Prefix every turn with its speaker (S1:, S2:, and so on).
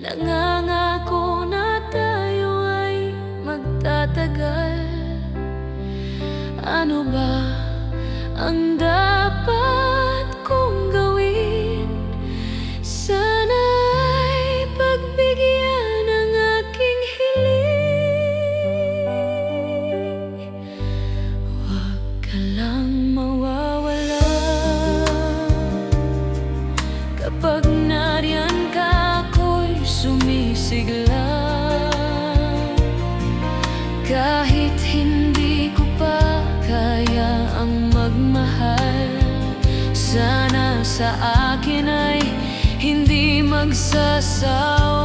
S1: Nangangako na tayo ay magtatagal. Ano ba ang dapat kong gawin? Sana'y pagbigyan ang aking hiling. Huwag ka lang mawawala kapag nariyan ka, ako'y sumisigla. Kahit hindi ko pa kaya ang magmahal, sana sa akin ay hindi magsasawa.